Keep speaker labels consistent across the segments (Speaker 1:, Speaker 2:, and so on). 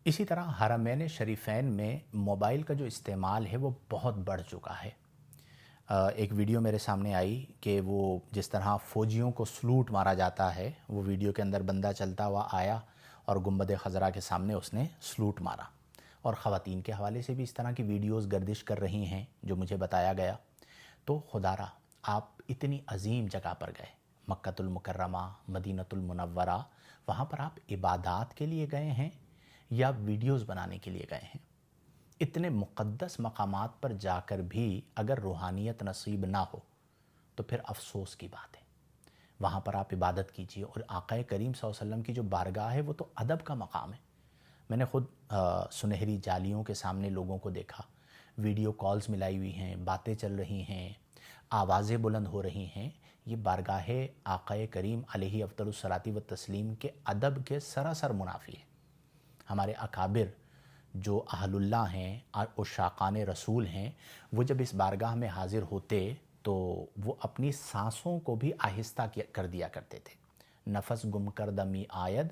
Speaker 1: اسی طرح حرمین شریفین میں موبائل کا جو استعمال ہے وہ بہت بڑھ چکا ہے۔ ایک ویڈیو میرے سامنے آئی کہ وہ جس طرح فوجیوں کو سلوٹ مارا جاتا ہے، وہ ویڈیو کے اندر بندہ چلتا ہوا آیا اور گنبد خضرا کے سامنے اس نے سلوٹ مارا، اور خواتین کے حوالے سے بھی اس طرح کی ویڈیوز گردش کر رہی ہیں جو مجھے بتایا گیا۔ تو خدا را، آپ اتنی عظیم جگہ پر گئے، مکہ المکرمہ، مدینہ المنورہ، وہاں پر آپ عبادات کے لیے گئے ہیں یا ویڈیوز بنانے کے لیے گئے ہیں؟ اتنے مقدس مقامات پر جا کر بھی اگر روحانیت نصیب نہ ہو تو پھر افسوس کی بات ہے۔ وہاں پر آپ عبادت کیجیے، اور آقا کریم صلی اللہ علیہ وسلم کی جو بارگاہ ہے وہ تو ادب کا مقام ہے۔ میں نے خود سنہری جالیوں کے سامنے لوگوں کو دیکھا، ویڈیو کالز ملائی ہوئی ہیں، باتیں چل رہی ہیں، آوازیں بلند ہو رہی ہیں۔ یہ بارگاہ آقا کریم علیہ افضل الصلاۃ والتسلیم کے ادب کے سراسر منافی ہے۔ ہمارے اکابر جو اہل اللہ ہیں اور عشاقان رسول ہیں، وہ جب اس بارگاہ میں حاضر ہوتے تو وہ اپنی سانسوں کو بھی آہستہ کر دیا کرتے تھے۔ نفس گم کر دمی آید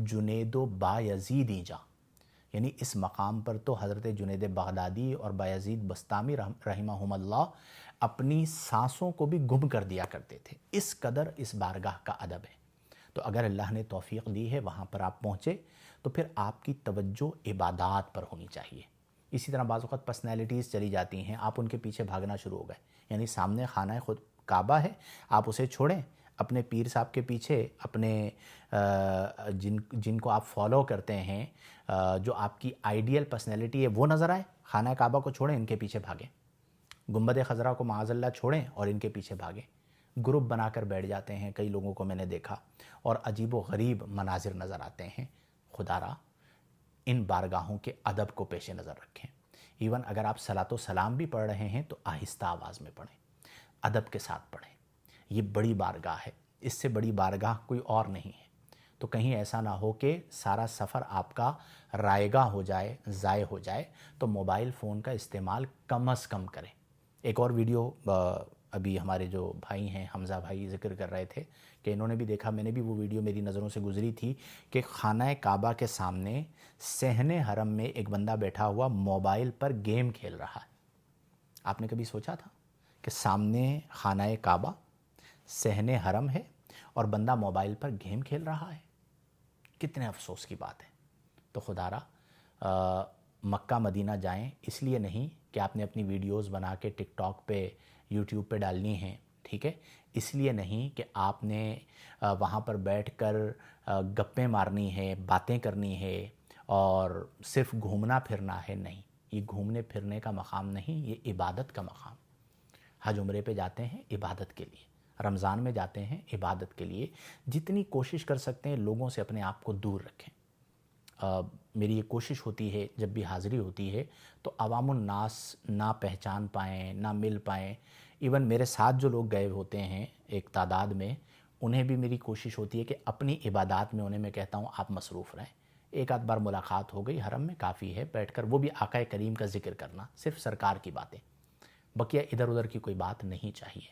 Speaker 1: جنید و بایزید جا، یعنی اس مقام پر تو حضرت جنید بغدادی اور بایزید بسطامی رحمہم اللہ اپنی سانسوں کو بھی گم کر دیا کرتے تھے۔ اس قدر اس بارگاہ کا ادب ہے۔ تو اگر اللہ نے توفیق دی ہے وہاں پر آپ پہنچے تو پھر آپ کی توجہ عبادات پر ہونی چاہیے۔ اسی طرح بعض اوقات پرسنالٹیز چلی جاتی ہیں، آپ ان کے پیچھے بھاگنا شروع ہو گئے، یعنی سامنے خانہ خود کعبہ ہے، آپ اسے چھوڑیں، اپنے پیر صاحب کے پیچھے، اپنے جن کو آپ فالو کرتے ہیں، جو آپ کی آئیڈیل پرسنالٹی ہے وہ نظر آئے، خانہ کعبہ کو چھوڑیں، ان کے پیچھے بھاگیں۔ گنبد خضرا کو معاذ اللہ چھوڑیں اور ان کے پیچھے بھاگیں۔ گروپ بنا کر بیٹھ جاتے ہیں، کئی لوگوں کو میں نے دیکھا، اور عجیب و غریب مناظر نظر آتے ہیں۔ خدا را، ان بارگاہوں کے ادب کو پیش نظر رکھیں۔ ایون اگر آپ صلاۃ و سلام بھی پڑھ رہے ہیں تو آہستہ آواز میں پڑھیں، ادب کے ساتھ پڑھیں۔ یہ بڑی بارگاہ ہے، اس سے بڑی بارگاہ کوئی اور نہیں ہے۔ تو کہیں ایسا نہ ہو کہ سارا سفر آپ کا رائگاں ہو جائے، ضائع ہو جائے، تو موبائل فون کا استعمال کم از کم کریں۔ ایک اور ویڈیو ابھی ہمارے جو بھائی ہیں، حمزہ بھائی ذکر کر رہے تھے کہ انہوں نے بھی دیکھا، میں نے بھی وہ ویڈیو میری نظروں سے گزری تھی کہ خانہ کعبہ کے سامنے صحن حرم میں ایک بندہ بیٹھا ہوا موبائل پر گیم کھیل رہا ہے۔ آپ نے کبھی سوچا تھا کہ سامنے خانہ کعبہ، صحن حرم ہے، اور بندہ موبائل پر گیم کھیل رہا ہے؟ کتنے افسوس کی بات ہے۔ تو خدا را، مکہ مدینہ جائیں اس لیے نہیں کہ آپ نے اپنی ویڈیوز بنا کے ٹک ٹاک پہ، یوٹیوب پہ ڈالنی ہیں، ٹھیک ہے، اس لیے نہیں کہ آپ نے وہاں پر بیٹھ کر گپیں مارنی ہے، باتیں کرنی ہے اور صرف گھومنا پھرنا ہے، نہیں، یہ گھومنے پھرنے کا مقام نہیں، یہ عبادت کا مقام۔ حج عمرے پہ جاتے ہیں عبادت کے لیے، رمضان میں جاتے ہیں عبادت کے لیے۔ جتنی کوشش کر سکتے ہیں لوگوں سے اپنے آپ کو دور رکھیں۔ میری یہ کوشش ہوتی ہے جب بھی حاضری ہوتی ہے تو عوام الناس نہ پہچان پائیں، نہ مل پائیں۔ ایون میرے ساتھ جو لوگ گئے ہوتے ہیں ایک تعداد میں، انہیں بھی میری کوشش ہوتی ہے کہ اپنی عبادات میں انہیں میں کہتا ہوں آپ مصروف رہیں۔ ایک آدھ بار ملاقات ہو گئی حرم میں، کافی ہے، بیٹھ کر وہ بھی آقا کریم کا ذکر کرنا، صرف سرکار کی باتیں، بقیہ ادھر ادھر کی کوئی بات نہیں چاہیے،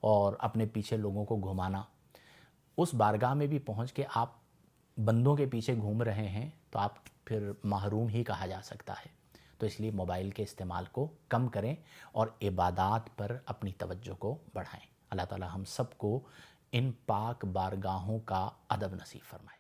Speaker 1: اور اپنے پیچھے لوگوں کو گھمانا۔ اس بارگاہ میں بھی پہنچ کے آپ بندوں کے پیچھے گھوم رہے ہیں تو آپ پھر محروم ہی کہا جا سکتا ہے۔ تو اس لیے موبائل کے استعمال کو کم کریں اور عبادات پر اپنی توجہ کو بڑھائیں۔ اللہ تعالی ہم سب کو ان پاک بارگاہوں کا ادب نصیب فرمائے۔